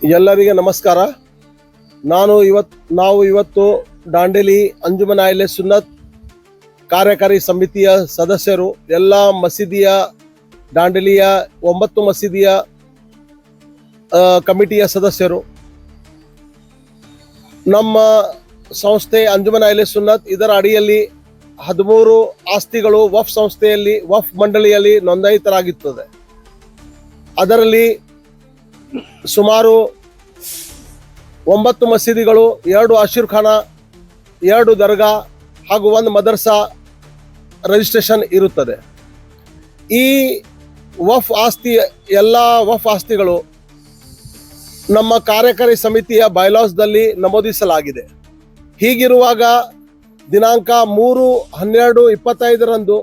ಎಲ್ಲರಿಗೆ ನಮಸ್ಕಾರ. ನಾವು ಇವತ್ತು ದಾಂಡೇಲಿ ಅಂಜುಮನ್ ಆಯಿಲೆ ಸುನ್ನತ್ ಕಾರ್ಯಕಾರಿ ಸಮಿತಿಯ ಸದಸ್ಯರು, ಎಲ್ಲ ಮಸೀದಿಯ ದಾಂಡೇಲಿಯ 9 ಮಸೀದಿಯ ಕಮಿಟಿಯ ಸದಸ್ಯರು, ನಮ್ಮ ಸಂಸ್ಥೆ ಅಂಜುಮನ್ ಆಯಿಲೆ ಸುನ್ನತ್ ಇದರ ಅಡಿಯಲ್ಲಿ 13 ಆಸ್ತಿಗಳು ವಫ್ ಸಂಸ್ಥೆಯಲ್ಲಿ ವಫ್ ಮಂಡಳಿಯಲ್ಲಿ ನೋಂದಾಯಿತರಾಗಿರುತ್ತದೆ. ಅದರಲ್ಲಿ ಸುಮಾರು 9 ಮಸೀದಿಗಳು, 2 ಅಶೀರ್ಖಾನಾ, 2 ದರ್ಗಾ ಹಾಗೂ 1 ಮದರ್ಸಾ ರಿಜಿಸ್ಟ್ರೇಷನ್ ಇರುತ್ತದೆ. ಈ ಎಲ್ಲ ವಫ್ ಆಸ್ತಿಗಳು ನಮ್ಮ ಕಾರ್ಯಕಾರಿ ಸಮಿತಿಯ ಬೈಲಾಸ್ದಲ್ಲಿ ನಮೂದಿಸಲಾಗಿದೆ. ಹೀಗಿರುವಾಗ ದಿನಾಂಕ 3/12/25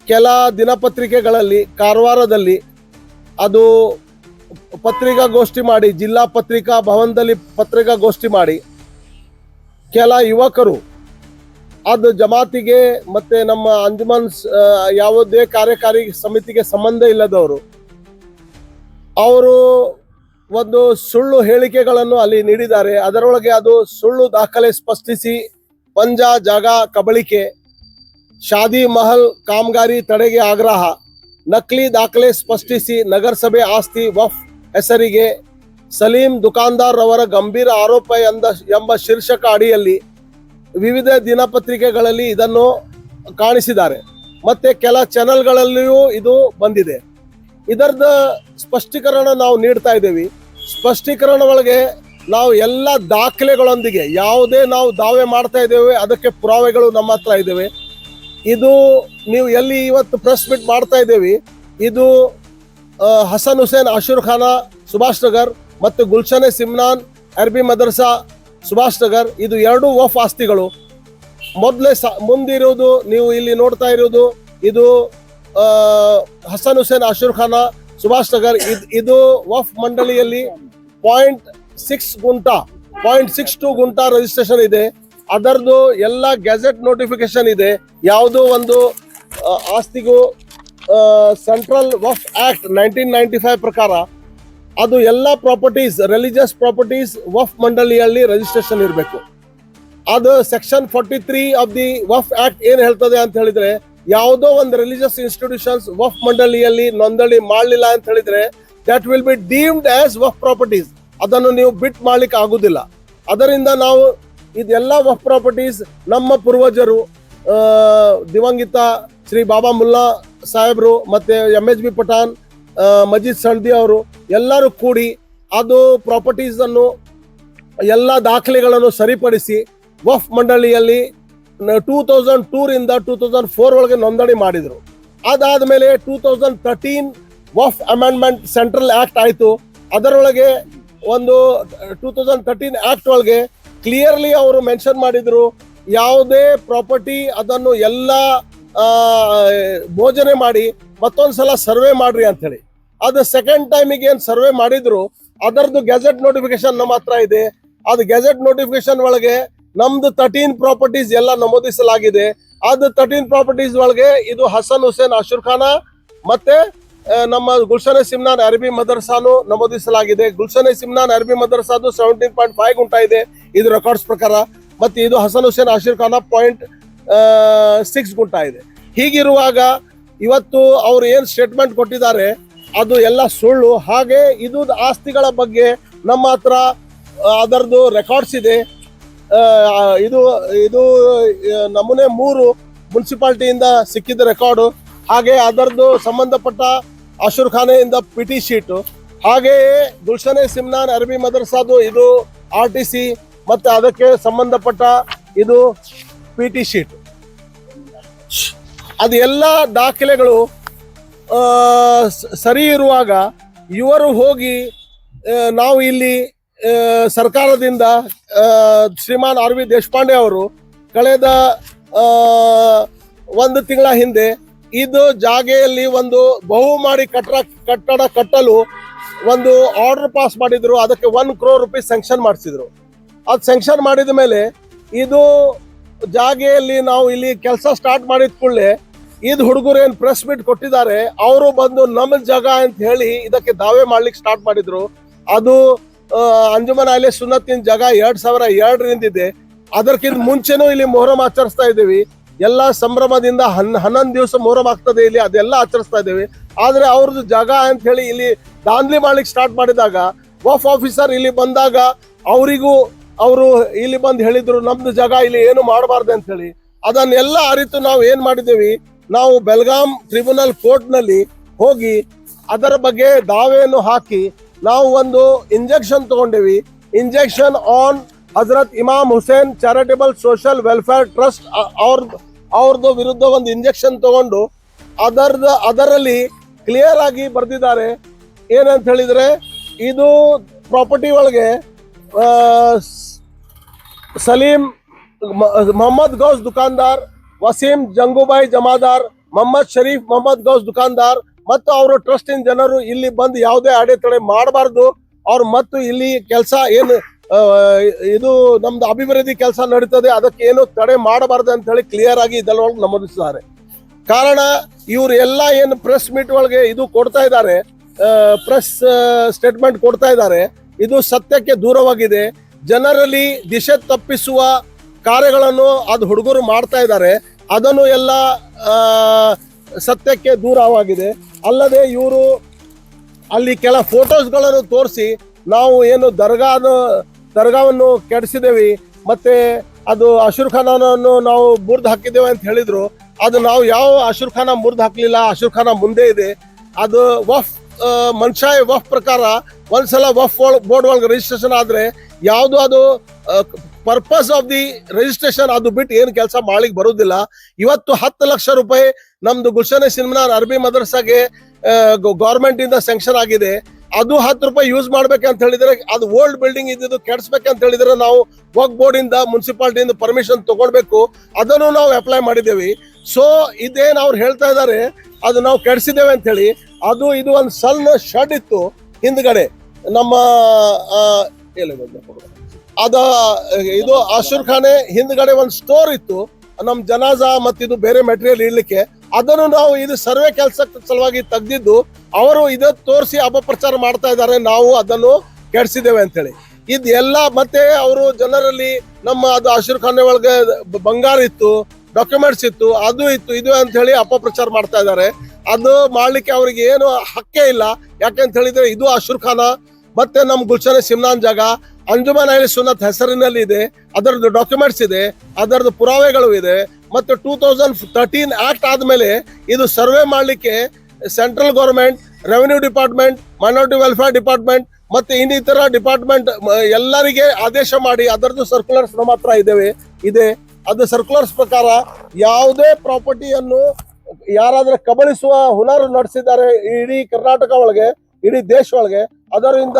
ಕೆಲ ದಿನಪತ್ರಿಕೆಗಳಲ್ಲಿ ಕಾರವಾರದಲ್ಲಿ ಅದು ಪತ್ರಿಕಾಗೋಷ್ಠಿ ಮಾಡಿ, ಜಿಲ್ಲಾ ಪತ್ರಿಕಾ ಭವನದಲ್ಲಿ ಪತ್ರಿಕಾಗೋಷ್ಠಿ ಮಾಡಿ, ಕೆಲ ಯುವಕರು ಅದು ಜಮಾತಿಗೆ ಮತ್ತು ನಮ್ಮ ಅಂಜುಮನ್ ಯಾವುದೇ ಕಾರ್ಯಕಾರಿ ಸಮಿತಿಗೆ ಸಂಬಂಧ ಇಲ್ಲದವರು ಅವರು ಒಂದು ಸುಳ್ಳು ಹೇಳಿಕೆಗಳನ್ನು ಅಲ್ಲಿ ನೀಡಿದ್ದಾರೆ. ಅದರೊಳಗೆ ಅದು ಸುಳ್ಳು ದಾಖಲೆ ಸ್ಪಷ್ಟಿಸಿ ಪಂಜಾ ಜಾಗ ಕಬಳಿಕೆ, ಶಾದಿ ಮಹಲ್ ಕಾಮಗಾರಿ ತಡೆಗೆ ಆಗ್ರಹ, ನಕಲಿ ದಾಖಲೆ ಸ್ಪಷ್ಟಿಸಿ ನಗರಸಭೆ ಆಸ್ತಿ ವಫ್ ಹೆಸರಿಗೆ ಸಲೀಂ ದುಕಾನ್ದಾರ್ ರವರ ಗಂಭೀರ ಆರೋಪ ಎಂಬ ಶೀರ್ಷಕ ಅಡಿಯಲ್ಲಿ ವಿವಿಧ ದಿನಪತ್ರಿಕೆಗಳಲ್ಲಿ ಇದನ್ನು ಕಾಣಿಸಿದ್ದಾರೆ. ಮತ್ತೆ ಕೆಲ ಚಾನೆಲ್ಗಳಲ್ಲಿಯೂ ಇದು ಬಂದಿದೆ. ಇದರದ ಸ್ಪಷ್ಟೀಕರಣ ನಾವು ನೀಡ್ತಾ ಇದ್ದೇವೆ. ಸ್ಪಷ್ಟೀಕರಣ ಒಳಗೆ ನಾವು ಎಲ್ಲ ದಾಖಲೆಗಳೊಂದಿಗೆ ಯಾವುದೇ ನಾವು ದಾವೆ ಮಾಡ್ತಾ ಇದ್ದೇವೆ ಅದಕ್ಕೆ ಪುರಾವೆಗಳು ನಮ್ಮ ಹತ್ರ ಇದ್ದೇವೆ. ಇದು ನೀವು ಎಲ್ಲಿ ಇವತ್ತು ಪ್ರೆಸ್ ಮೀಟ್ ಮಾಡ್ತಾ ಇದ್ದೇವೆ, ಇದು ಹಸನ್ ಹುಸೇನ್ ಅಶೂರ್ಖಾನಾ ಸುಭಾಷ್ ನಗರ್ ಮತ್ತು ಗುಲ್ಶನ್ ಸಿಮ್ನಾನ್ ಅರಬಿ ಮದರ್ಸಾ ಸುಭಾಷ್ ನಗರ್, ಇದು 2 ವಫ್ ಆಸ್ತಿಗಳು. ಮುಂದಿರುವುದು ನೀವು ಇಲ್ಲಿ ನೋಡ್ತಾ ಇರೋದು ಇದು ಹಸನ್ ಹುಸೇನ್ ಅಶೂರ್ಖಾನಾ ಸುಭಾಷ್ ನಗರ್. ಇದು ವಫ್ ಮಂಡಳಿಯಲ್ಲಿ 0.62 ಗುಂಟಾ ರಿಜಿಸ್ಟ್ರೇಷನ್ ಇದೆ. ಅದರದ್ದು ಎಲ್ಲ ಗೆಜೆಟ್ ನೋಟಿಫಿಕೇಶನ್ ಇದೆ. ಯಾವುದೋ ಒಂದು ಆಸ್ತಿಗೂ ಸೆಂಟ್ರಲ್ ವಫ್ ಆಕ್ಟ್ 1995 ಪ್ರಕಾರ ಅದು ಎಲ್ಲ ಪ್ರಾಪರ್ಟೀಸ್, ರಿಲಿಜಿಯಸ್ ಪ್ರಾಪರ್ಟೀಸ್ ವಫ್ ಮಂಡಳಿಯಲ್ಲಿ ರಿಜಿಸ್ಟ್ರೇಷನ್ ಇರಬೇಕು. ಅದು section 43 of the Waqf act ಏನ್ ಹೇಳ್ತದೆ ಅಂತ ಹೇಳಿದ್ರೆ, ಯಾವುದೋ ಒಂದು ರಿಲಿಜಿಯಸ್ ಇನ್ಸ್ಟಿಟ್ಯೂಷನ್ಸ್ ವಫ್ ಮಂಡಳಿಯಲ್ಲಿ ನೋಂದಣಿ ಮಾಡಲಿಲ್ಲ ಅಂತ ಹೇಳಿದ್ರೆ that will be deemed as Waqf properties. ಅದನ್ನು ನೀವು ಬಿಟ್ ಮಾಡ್ಲಿಕ್ಕೆ ಆಗುದಿಲ್ಲ. ಅದರಿಂದ ನಾವು ಇದೆಲ್ಲ ವಫ್ ಪ್ರಾಪರ್ಟೀಸ್ ನಮ್ಮ ಪೂರ್ವಜರು ದಿವಂಗಿತ ಶ್ರೀ ಬಾಬಾ ಮುಲ್ಲಾ ಸಾಹೇಬ್ರು ಮತ್ತೆ MHB ಪಠಾಣ್, ಮಜೀದ್ ಸಳ್ದಿ ಅವರು ಎಲ್ಲರೂ ಕೂಡಿ ಅದು ಪ್ರಾಪರ್ಟೀಸ್ ಅನ್ನು ಎಲ್ಲ ದಾಖಲೆಗಳನ್ನು ಸರಿಪಡಿಸಿ ವಫ್ ಮಂಡಳಿಯಲ್ಲಿ 2002 ರಿಂದ 2004 ಒಳಗೆ ನೋಂದಣಿ ಮಾಡಿದರು. ಅದಾದ್ಮೇಲೆ 2013 ವಫ್ ಅಮೆಂಡ್ಮೆಂಟ್ ಸೆಂಟ್ರಲ್ ಆಕ್ಟ್ ಆಯಿತು. ಅದರೊಳಗೆ ಒಂದು 2013 ಆಕ್ಟ್ ಒಳಗೆ ಕ್ಲಿಯರ್ಲಿ ಅವರು ಮೆನ್ಷನ್ ಮಾಡಿದ್ರು, ಯಾವುದೇ ಪ್ರಾಪರ್ಟಿ ಅದನ್ನು ಎಲ್ಲ ಭೋಜನೆ ಮಾಡಿ ಮತ್ತೊಂದ್ಸಲ ಸರ್ವೆ ಮಾಡ್ರಿ ಅಂತ ಹೇಳಿ. ಅದು ಸೆಕೆಂಡ್ ಟೈಮಿಗೆ ಏನು ಸರ್ವೆ ಮಾಡಿದ್ರು ಅದರದ್ದು ಗೆಜೆಟ್ ನೋಟಿಫಿಕೇಶನ್ ನಮ್ಮ ಹತ್ರ ಇದೆ. ಅದು ಗೆಜೆಟ್ ನೋಟಿಫಿಕೇಶನ್ ಒಳಗೆ ನಮ್ದು 13 ಪ್ರಾಪರ್ಟೀಸ್ ಎಲ್ಲ ನಮೂದಿಸಲಾಗಿದೆ. ಅದು 13 ಪ್ರಾಪರ್ಟೀಸ್ ಒಳಗೆ ಇದು ಹಸನ್ ಹುಸೇನ್ ಅಶೂರ್ಖಾನಾ ಮತ್ತೆ ನಮ್ಮ ಗುಲ್ಶನ್ ಸಿಮ್ನಾನ್ ಅರಬಿ ಮದರ್ಸಾನು ನಮೂದಿಸಲಾಗಿದೆ. ಗುಲ್ಶನ್ ಸಿಮ್ನಾನ್ ಅರಬಿ ಮದರ್ಸಾದು 17.5 ಗುಂಟಾ ಇದೆ ಇದು ರೆಕಾರ್ಡ್ಸ್ ಪ್ರಕಾರ. ಮತ್ತೆ ಇದು ಹಸನ್ ಹುಸೇನ್ ಅಶೂರ್ಖಾನಾ 0.6 ಗುಂಟಾ ಇದೆ. ಹೀಗಿರುವಾಗ ಇವತ್ತು ಅವರು ಏನು ಸ್ಟೇಟ್ಮೆಂಟ್ ಕೊಟ್ಟಿದ್ದಾರೆ ಅದು ಎಲ್ಲ ಸುಳ್ಳು. ಹಾಗೆ ಇದು ಆಸ್ತಿಗಳ ಬಗ್ಗೆ ನಮ್ಮ ಹತ್ರ ಅದರದ್ದು ರೆಕಾರ್ಡ್ಸ್ ಇದೆ. ಇದು ನಮೂನೆ 3 ಮುನ್ಸಿಪಾಲ್ಟಿಯಿಂದ ಸಿಕ್ಕಿದ ರೆಕಾರ್ಡು. ಹಾಗೆ ಅದರದ್ದು ಸಂಬಂಧಪಟ್ಟ ಅಶೂರ್ಖಾನೆಯಿಂದ PT ಶೀಟು, ಹಾಗೆಯೇ ಗುಲ್ಶನ್ ಸಿಮ್ನಾನ್ ಅರಬಿ ಮದರ್ಸಾದು ಇದು RTC ಮತ್ತೆ ಅದಕ್ಕೆ ಸಂಬಂಧಪಟ್ಟ ಇದು PT ಶೀಟ್. ಅದು ಎಲ್ಲ ದಾಖಲೆಗಳು ಸರಿ ಇರುವಾಗ ಇವರು ಹೋಗಿ ನಾವು ಇಲ್ಲಿ ಸರ್ಕಾರದಿಂದ ಶ್ರೀಮಾನ್ RV ದೇಶಪಾಂಡೆ ಅವರು ಕಳೆದ 1 ತಿಂಗಳ ಹಿಂದೆ ಇದು ಜಾಗೆಯಲ್ಲಿ ಒಂದು ಬಹುಮಾಡಿ ಕಟ್ಟಡ ಕಟ್ಟಲು ಒಂದು ಆರ್ಡರ್ ಪಾಸ್ ಮಾಡಿದ್ರು. ಅದಕ್ಕೆ 1 crore ರೂಪಾಯಿ ಸ್ಯಾಂಕ್ಷನ್ ಮಾಡಿಸಿದ್ರು. ಅದು ಸ್ಯಾಂಕ್ಷನ್ ಮಾಡಿದ ಮೇಲೆ ಇದು ಜಾಗೆಯಲ್ಲಿ ನಾವು ಇಲ್ಲಿ ಕೆಲಸ ಸ್ಟಾರ್ಟ್ ಮಾಡಿದ ಕೂಡಲೇ ಇದು ಹುಡುಗರು ಏನು ಪ್ರೆಸ್ ಮೀಟ್ ಕೊಟ್ಟಿದ್ದಾರೆ ಅವರು ಬಂದು ನಮ್ಮ ಜಾಗ ಅಂತ ಹೇಳಿ ಇದಕ್ಕೆ ದಾವೆ ಮಾಡ್ಲಿಕ್ಕೆ ಸ್ಟಾರ್ಟ್ ಮಾಡಿದ್ರು. ಅದು ಅಂಜುಮನ್ ಅಹ್ಲೆ ಸುನ್ನತ್ತಿನ ಜಾಗ 2002ರಿಂದ ಇದೆ. ಅದಕ್ಕಿಂತ ಮುಂಚೆನೂ ಇಲ್ಲಿ ಮೊಹರಂ ಆಚರಿಸ್ತಾ ಇದ್ದೀವಿ. ಎಲ್ಲ ಸಂಭ್ರಮದಿಂದ 11 ದಿವಸ ಮೊಹರಂ ಆಗ್ತದೆ ಇಲ್ಲಿ, ಅದೆಲ್ಲ ಆಚರಿಸ್ತಾ ಇದ್ದೀವಿ. ಆದ್ರೆ ಅವ್ರದ್ದು ಜಾಗ ಅಂತ ಹೇಳಿ ಇಲ್ಲಿ ದಾಂಧಲಿ ಮಾಡ್ಲಿಕ್ಕೆ ಸ್ಟಾರ್ಟ್ ಮಾಡಿದಾಗ ವಫ್ ಆಫೀಸರ್ ಇಲ್ಲಿ ಬಂದಾಗ ಅವರು ಇಲ್ಲಿ ಬಂದು ಹೇಳಿದ್ರು ನಮ್ದು ಜಾಗ ಇಲ್ಲಿ ಏನು ಮಾಡಬಾರ್ದು ಅಂತ ಹೇಳಿ. ಅದನ್ನೆಲ್ಲ ಅರಿತು ನಾವು ಏನ್ ಮಾಡಿದ್ದೇವೆ, ನಾವು ಬೆಲ್ಗಾಂ ಟ್ರಿಬ್ಯುನಲ್ ಕೋರ್ಟ್ ನಲ್ಲಿ ಹೋಗಿ ಅದರ ಬಗ್ಗೆ ದಾವೆಯನ್ನು ಹಾಕಿ ನಾವು ಒಂದು ಇಂಜೆಕ್ಷನ್ ತಗೊಂಡೇವಿ. Injection on Hazrat Imam Hussain charitable social welfare trust ಅವ್ರದ್ದು ವಿರುದ್ಧ ಒಂದು ಇಂಜೆಕ್ಷನ್ ತಗೊಂಡು ಅದರಲ್ಲಿ ಕ್ಲಿಯರ್ ಆಗಿ ಬರೆದಿದ್ದಾರೆ. ಏನಂತ ಹೇಳಿದ್ರೆ, ಇದು ಪ್ರಾಪರ್ಟಿ ಒಳಗೆ ಸಲೀಂ ಮೊಹಮ್ಮದ್ ಗೌಸ್ ದುಕಾನ್ದಾರ್, ವಸೀಂ ಜಂಗೂಬಾಯಿ ಜಮಾದಾರ್, ಮೊಹಮ್ಮದ್ ಶರೀಫ್ ಮೊಹಮ್ಮದ್ ಗೌಸ್ ದುಕಾನ್ದಾರ್ ಮತ್ತು ಅವರು ಟ್ರಸ್ಟಿನ ಜನರು ಇಲ್ಲಿ ಬಂದು ಯಾವುದೇ ಅಡೆತಡೆ ಮಾಡಬಾರ್ದು. ಅವ್ರು ಮತ್ತು ಇಲ್ಲಿ ಕೆಲಸ ಏನು ಇದು ನಮ್ದು ಅಭಿವೃದ್ಧಿ ಕೆಲಸ ನಡೀತದೆ ಅದಕ್ಕೆ ಏನು ತಡೆ ಮಾಡಬಾರ್ದು ಅಂತ ಹೇಳಿ ಕ್ಲಿಯರ್ ಆಗಿ ಇದರೊಳಗೆ ನಮೂದಿಸಿದ್ದಾರೆ. ಕಾರಣ ಇವರು ಎಲ್ಲ ಏನು ಪ್ರೆಸ್ ಮೀಟ್ ಒಳಗೆ ಇದು ಕೊಡ್ತಾ ಇದ್ದಾರೆ, ಪ್ರೆಸ್ ಸ್ಟೇಟ್ಮೆಂಟ್ ಕೊಡ್ತಾ ಇದ್ದಾರೆ, ಇದು ಸತ್ಯಕ್ಕೆ ದೂರವಾಗಿದೆ. ಜನರಲ್ಲಿ ದಿಶೆ ತಪ್ಪಿಸುವ ಕಾರ್ಯಗಳನ್ನು ಅದು ಹುಡುಗರು ಮಾಡ್ತಾ ಇದ್ದಾರೆ. ಅದನ್ನು ಎಲ್ಲ ಸತ್ಯಕ್ಕೆ ದೂರವಾಗಿದೆ. ಅಲ್ಲದೆ ಇವರು ಅಲ್ಲಿ ಕೆಲ ಫೋಟೋಸ್ಗಳನ್ನು ತೋರಿಸಿ ನಾವು ಏನು ದರ್ಗಾವನ್ನು ಕೆಡಿಸಿದ್ದೇವೆ ಮತ್ತೆ ಅದು ಅಶೂರ್ ಖಾನನ್ನು ನಾವು ಮುರಿದು ಹಾಕಿದ್ದೇವೆ ಅಂತ ಹೇಳಿದ್ರು. ಅದು ನಾವು ಯಾವ ಅಶೂರ್ ಖಾನ ಮುರಿದು ಹಾಕ್ಲಿಲ್ಲ, ಅಶೂರ್ ಖಾನ ಮುಂದೆ ಇದೆ. ಅದು ವಫ್ ಮನ್ಷಾಯ್ ವಫ್ ಪ್ರಕಾರ ಒಂದ್ಸಲ ವಫ್ ಬೋರ್ಡ್ ಒಳಗೆ ರಿಜಿಸ್ಟ್ರೇಷನ್ ಆದ್ರೆ ಯಾವುದು ಅದು ಪರ್ಪಸ್ ಆಫ್ ದಿ ರಿಜಿಸ್ಟ್ರೇಷನ್ ಅದು ಬಿಟ್ಟು ಏನು ಕೆಲಸ ಮಾಡ್ಲಿಕ್ಕೆ ಬರುವುದಿಲ್ಲ. ಇವತ್ತು 10 ಲಕ್ಷ ರೂಪಾಯಿ ನಮ್ದು ಗುಲ್ಶನ್ ಸಿನಿಮಾರ್ ಅರಬಿ ಮದರ್ಸಾಗೆ ಗೌರ್ಮೆಂಟ್ ಇಂದ ಸ್ಯಾಂಕ್ಷನ್ ಆಗಿದೆ. ಅದು 10 ರೂಪಾಯಿ ಯೂಸ್ ಮಾಡ್ಬೇಕಂತ ಹೇಳಿದ್ರೆ ಅದು ಓಲ್ಡ್ ಬಿಲ್ಡಿಂಗ್ ಇದ್ದು ಕೆಡಿಸ್ಬೇಕಂತ ಹೇಳಿದ್ರೆ ನಾವು ವಕ್ಫ್ ಬೋರ್ಡ್ ಇಂದ ಮುನ್ಸಿಪಾಲಿಟಿಯಿಂದ ಪರ್ಮಿಷನ್ ತಗೊಳ್ಬೇಕು. ಅದನ್ನು ನಾವು ಅಪ್ಲೈ ಮಾಡಿದ್ದೇವೆ. ಸೊ ಇದೇನು ಅವ್ರು ಹೇಳ್ತಾ ಇದ್ದಾರೆ ಅದು ನಾವು ಕೆಡಿಸಿದ್ದೇವೆ ಅಂತ ಹೇಳಿ, ಇದು ಒಂದು ಸಣ್ಣ ಶೆಡ್ ಇತ್ತು ಹಿಂದ್ಗಡೆ ನಮ್ಮ ಇದು ಅಶೂರ್ ಖಾನೆ ಹಿಂದ್ಗಡೆ ಒಂದು ಸ್ಟೋರ್ ಇತ್ತು ನಮ್ ಜನಾಜಾ ಮತ್ತು ಇದು ಬೇರೆ ಮೆಟೀರಿಯಲ್ ಇಡ್ಲಿಕ್ಕೆ. ಅದನ್ನು ನಾವು ಇದು ಸರ್ವೆ ಕೆಲಸಕ್ಕೆ ಸಲುವಾಗಿ ತೆಗ್ದಿದ್ದು ಅವರು ಇದು ತೋರಿಸಿ ಅಪಪ್ರಚಾರ ಮಾಡ್ತಾ ಇದ್ದಾರೆ, ನಾವು ಅದನ್ನು ಕೆಡಿಸಿದ್ದೇವೆ ಅಂತ ಹೇಳಿ. ಇದೆಲ್ಲ ಮತ್ತೆ ಅವರು ಜನರಲ್ಲಿ ನಮ್ಮ ಅದು ಅಶೂರ್ ಖಾನೆ ಒಳಗೆ ಬಂಗಾರ ಇತ್ತು, ಡಾಕ್ಯುಮೆಂಟ್ಸ್ ಇತ್ತು, ಅದು ಇತ್ತು, ಇದು ಅಂತ ಹೇಳಿ ಅಪಪ್ರಚಾರ ಮಾಡ್ತಾ ಇದ್ದಾರೆ. ಅದು ಮಾಡ್ಲಿಕ್ಕೆ ಅವ್ರಿಗೆ ಏನು ಹಕ್ಕೇ ಇಲ್ಲ. ಯಾಕಂತ ಹೇಳಿದ್ರೆ ಇದು ಅಶೂರ್ ಖಾನ ಮತ್ತೆ ನಮ್ ಗುಲ್ಶನ್ ಸಿಮ್ನಾನ್ ಜಾಗ ಅಂಜುಮನ್ ಅಹ್ಲೆ ಸುನ್ನತ್ ಹೆಸರಿನಲ್ಲಿ ಇದೆ. ಅದರದ್ದು ಡಾಕ್ಯುಮೆಂಟ್ಸ್ ಇದೆ, ಅದರದ್ದು ಪುರಾವೆಗಳು ಇದೆ. ಮತ್ತು 2013 ಆಕ್ಟ್ ಆದ್ಮೇಲೆ ಇದು ಸರ್ವೆ ಮಾಡ್ಲಿಕ್ಕೆ central government, revenue department, minority welfare department ಮತ್ತೆ ಇನ್ನಿತರ ಡಿಪಾರ್ಟ್ಮೆಂಟ್ ಎಲ್ಲರಿಗೆ ಆದೇಶ ಮಾಡಿ ಅದರದ್ದು ಸರ್ಕ್ಯುಲರ್ಸ್ ನಮ್ಮ ಹತ್ರ ಇದೆ. ಅದು ಸರ್ಕ್ಯುಲರ್ಸ್ ಪ್ರಕಾರ ಯಾವುದೇ ಪ್ರಾಪರ್ಟಿಯನ್ನು ಯಾರಾದ್ರೂ ಕಬಳಿಸುವ ಹುನಾರು ನಡೆಸಿದ್ದಾರೆ ಇಡೀ ಕರ್ನಾಟಕ ಒಳಗೆ, ಇಡೀ ದೇಶ ಒಳಗೆ, ಅದರಿಂದ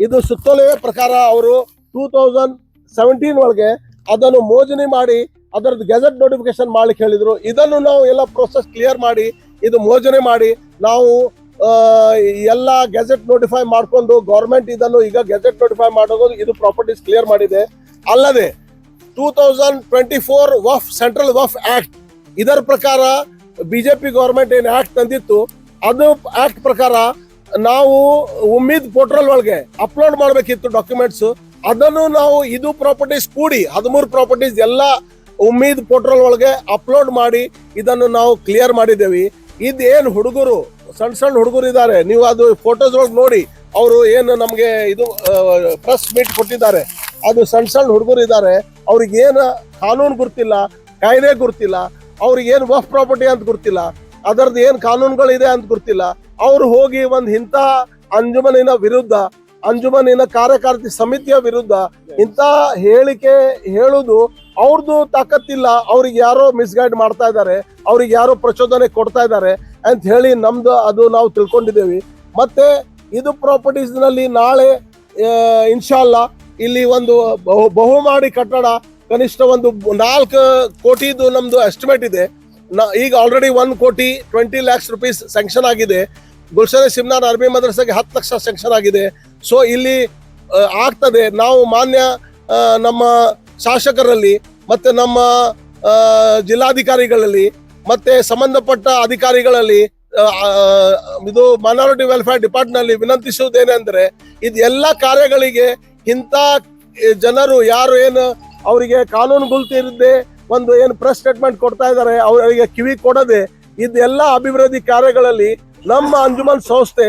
ಇದು ಸುತ್ತೋಲೆಯ ಪ್ರಕಾರ ಅವರು 2017 ಒಳಗೆ ಅದನ್ನು ಮೋಜಣಿ ಮಾಡಿ ಅದರದ್ದು ಗೆಜೆಟ್ ನೋಟಿಫಿಕೇಶನ್ ಮಾಡ್ಲಿಕ್ಕೆ ಹೇಳಿದ್ರು. ಇದನ್ನು ನಾವು ಎಲ್ಲ ಪ್ರೋಸೆಸ್ ಕ್ಲಿಯರ್ ಮಾಡಿ ಇದು ಮೋಜಣಿ ಮಾಡಿ ನಾವು ಎಲ್ಲ ಗೆಜೆಟ್ ನೋಟಿಫೈ ಮಾಡಿಕೊಂಡು ಗೌರ್ಮೆಂಟ್ ಇದನ್ನು ಈಗ ಗೆಜೆಟ್ ನೋಟಿಫೈ ಮಾಡೋದು ಇದು ಪ್ರಾಪರ್ಟೀಸ್ ಕ್ಲಿಯರ್ ಮಾಡಿದೆ. ಅಲ್ಲದೆ 2024 ವಫ್ ಸೆಂಟ್ರಲ್ ವಫ್ ಆಕ್ಟ್ ಇದರ ಪ್ರಕಾರ ಬಿಜೆಪಿ ಗೌರ್ಮೆಂಟ್ ಏನು ಆಕ್ಟ್ ತಂದಿತ್ತು ಅದು ಆಕ್ಟ್ ಪ್ರಕಾರ ನಾವು ಉಮ್ಮೀದ್ ಪೋರ್ಟಲ್ ಒಳಗೆ ಅಪ್ಲೋಡ್ ಮಾಡಬೇಕಿತ್ತು ಡಾಕ್ಯುಮೆಂಟ್ಸ್. ಅದನ್ನು ನಾವು ಇದು ಪ್ರಾಪರ್ಟೀಸ್ ಕೂಡಿ 13 ಪ್ರಾಪರ್ಟೀಸ್ ಎಲ್ಲ ಉಮ್ಮೀದ್ ಪೋರ್ಟಲ್ ಒಳಗೆ ಅಪ್ಲೋಡ್ ಮಾಡಿ ಇದನ್ನು ನಾವು ಕ್ಲಿಯರ್ ಮಾಡಿದ್ದೇವೆ. ಇದೇನು ಹುಡುಗರು ಸಣ್ಣ ಹುಡುಗರು ಇದ್ದಾರೆ, ನೀವು ಅದು ಫೋಟೋಸ್ ಒಳಗೆ ನೋಡಿ, ಅವರು ಏನು ನಮಗೆ ಇದು ಪ್ರೆಸ್ ಮೀಟ್ ಕೊಟ್ಟಿದ್ದಾರೆ, ಅದು ಸಣ್ಣ ಹುಡುಗರು ಇದ್ದಾರೆ. ಅವ್ರಿಗೆ ಏನು ಕಾನೂನು ಗುರ್ತಿಲ್ಲ, ಕಾಯ್ದೆ ಗುರ್ತಿಲ್ಲ, ಅವ್ರಿಗೆ ಏನು ವಫ್ ಪ್ರಾಪರ್ಟಿ ಅಂತ ಗುರ್ತಿಲ್ಲ, ಅದರದ್ದು ಏನು ಕಾನೂನುಗಳಿದೆ ಅಂತ ಗುರ್ತಿಲ್ಲ. ಅವರು ಹೋಗಿ ಒಂದು ಇಂಥ ಅಂಜುಮನಿನ ವಿರುದ್ಧ, ಅಂಜುಮನಿನ ಕಾರ್ಯಕಾರಿಣಿ ಸಮಿತಿಯ ವಿರುದ್ಧ ಇಂಥ ಹೇಳಿಕೆ ಹೇಳುದು ಅವ್ರದ್ದು ತಾಕತ್ತಿಲ್ಲ. ಅವ್ರಿಗೆ ಯಾರೋ ಮಿಸ್ಗೈಡ್ ಮಾಡ್ತಾ ಇದ್ದಾರೆ, ಅವ್ರಿಗೆ ಯಾರೋ ಪ್ರಚೋದನೆ ಕೊಡ್ತಾ ಇದ್ದಾರೆ ಅಂತ ಹೇಳಿ ನಮ್ದು ಅದು ನಾವು ತಿಳ್ಕೊಂಡಿದ್ದೇವೆ. ಮತ್ತೆ ಇದು ಪ್ರಾಪರ್ಟೀಸ್ ನಲ್ಲಿ ನಾಳೆ ಇನ್ಶಾಲ್ಲಾ ಇಲ್ಲಿ ಒಂದು ಬಹುಮಾಡಿ ಕಟ್ಟಡ ಕನಿಷ್ಠ ಒಂದು 4 ಕೋಟಿದು ನಮ್ದು ಎಸ್ಟಿಮೇಟ್ ಇದೆ. ಈಗ ಆಲ್ರೆಡಿ 1,20 lakhs rupees ಸ್ಯಾಂಕ್ಷನ್ ಆಗಿದೆ. ಗುಲ್ಶನ್ ಸಿಮ್ನಾನ್ ಅರಬಿ ಮದ್ರಸಾಗೆ 10 ಲಕ್ಷ ಸ್ಯಾಂಕ್ಷನ್ ಆಗಿದೆ. ಸೊ ಇಲ್ಲಿ ಆಗ್ತದೆ. ನಾವು ಮಾನ್ಯ ನಮ್ಮ ಶಾಸಕರಲ್ಲಿ ಮತ್ತೆ ನಮ್ಮ ಜಿಲ್ಲಾಧಿಕಾರಿಗಳಲ್ಲಿ ಮತ್ತೆ ಸಂಬಂಧಪಟ್ಟ ಅಧಿಕಾರಿಗಳಲ್ಲಿ ಇದು ಮೈನಾರಿಟಿ ವೆಲ್ಫೇರ್ ಡಿಪಾರ್ಟ್ಮೆಂಟ್ ನಲ್ಲಿ ವಿನಂತಿಸುವುದೇನೆಂದ್ರೆ ಇದು ಎಲ್ಲ ಕಾರ್ಯಗಳಿಗೆ ಇಂಥ ಜನರು ಯಾರು ಏನು ಅವರಿಗೆ ಕಾನೂನು ಗುಲ್ತಿರದೆ ಒಂದು ಏನು ಪ್ರೆಸ್ ಸ್ಟೇಟ್ಮೆಂಟ್ ಕೊಡ್ತಾ ಇದ್ದಾರೆ ಅವರಿಗೆ ಕಿವಿ ಕೊಡದೆ ಇದೆಲ್ಲ ಅಭಿವೃದ್ಧಿ ಕಾರ್ಯಗಳಲ್ಲಿ ನಮ್ಮ ಅಂಜುಮನ್ ಸಂಸ್ಥೆ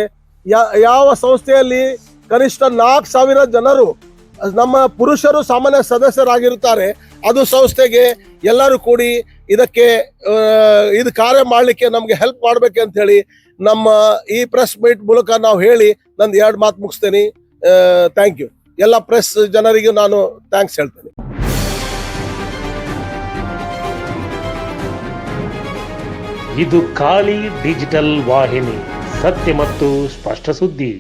ಯಾವ ಸಂಸ್ಥೆಯಲ್ಲಿ ಕನಿಷ್ಠ 4,000 ಜನರು ನಮ್ಮ ಪುರುಷರು ಸಾಮಾನ್ಯ ಸದಸ್ಯರಾಗಿರುತ್ತಾರೆ, ಅದು ಸಂಸ್ಥೆಗೆ ಎಲ್ಲರೂ ಕೂಡಿ ಇದಕ್ಕೆ ಇದು ಕಾರ್ಯ ಮಾಡಲಿಕ್ಕೆ ನಮಗೆ ಹೆಲ್ಪ್ ಮಾಡ್ಬೇಕು ಅಂತ ಹೇಳಿ ನಮ್ಮ ಈ ಪ್ರೆಸ್ ಮೀಟ್ ಮೂಲಕ ನಾವು ಹೇಳಿ ನಂದು 2 ಮಾತು ಮುಗಿಸ್ತೇನೆ. Thank you. ಎಲ್ಲ ಪ್ರೆಸ್ ಜನರಿಗೂ ನಾನು ಥ್ಯಾಂಕ್ಸ್ ಹೇಳ್ತೇನೆ. ಇದು ಖಾಲಿ ಡಿಜಿಟಲ್ ವಾಹಿನಿ, ಸತ್ಯ ಮತ್ತು ಸ್ಪಷ್ಟ ಸುದ್ದಿ.